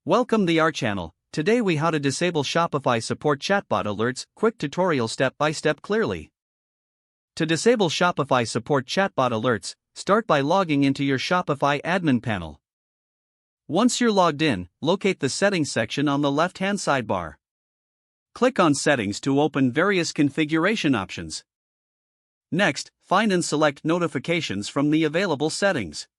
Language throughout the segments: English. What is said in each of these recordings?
Welcome to our channel. Today we how to disable Shopify support chatbot alerts, quick tutorial step by step clearly. To disable Shopify support chatbot alerts, start by logging into your Shopify admin panel. Once you're logged in, locate the settings section on the left-hand sidebar. Click on settings to open various configuration options. Next, find and select notifications from the available settings.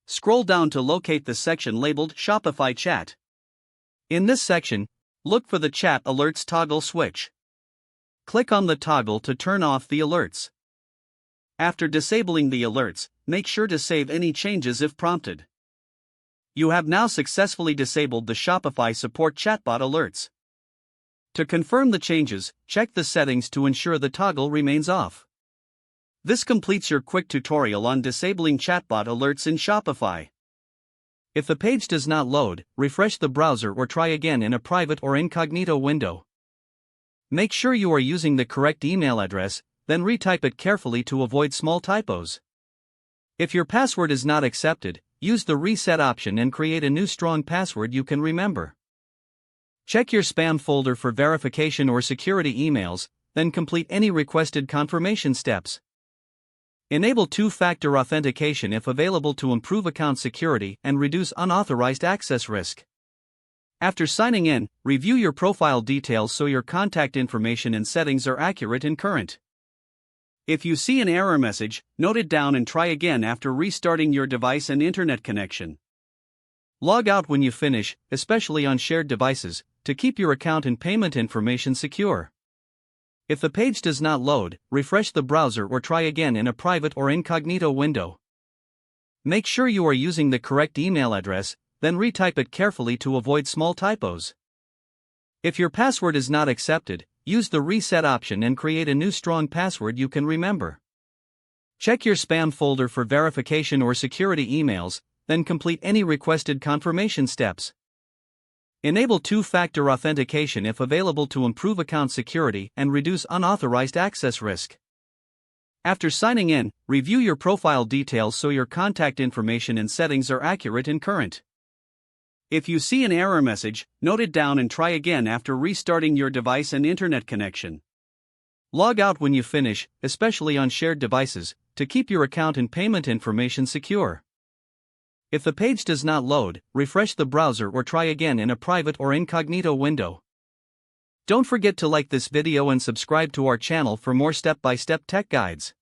Scroll down to locate the section labeled Shopify Chat. In this section, look for the Chat Alerts toggle switch. Click on the toggle to turn off the alerts. After disabling the alerts, make sure to save any changes if prompted. You have now successfully disabled the Shopify support chatbot alerts. To confirm the changes, check the settings to ensure the toggle remains off. This completes your quick tutorial on disabling chatbot alerts in Shopify. If the page does not load, refresh the browser or try again in a private or incognito window. Make sure you are using the correct email address, then retype it carefully to avoid small typos. If your password is not accepted, use the reset option and create a new strong password you can remember. Check your spam folder for verification or security emails, then complete any requested confirmation steps. Enable two-factor authentication if available to improve account security and reduce unauthorized access risk. After signing in, review your profile details so your contact information and settings are accurate and current. If you see an error message, note it down and try again after restarting your device and internet connection. Log out when you finish, especially on shared devices, to keep your account and payment information secure. If the page does not load, refresh the browser or try again in a private or incognito window. Make sure you are using the correct email address, then retype it carefully to avoid small typos. If your password is not accepted, use the reset option and create a new strong password you can remember. Check your spam folder for verification or security emails, then complete any requested confirmation steps. Enable two-factor authentication if available to improve account security and reduce unauthorized access risk. After signing in, review your profile details so your contact information and settings are accurate and current. If you see an error message, note it down and try again after restarting your device and internet connection. Log out when you finish, especially on shared devices, to keep your account and payment information secure. If the page does not load, refresh the browser or try again in a private or incognito window. Don't forget to like this video and subscribe to our channel for more step-by-step tech guides.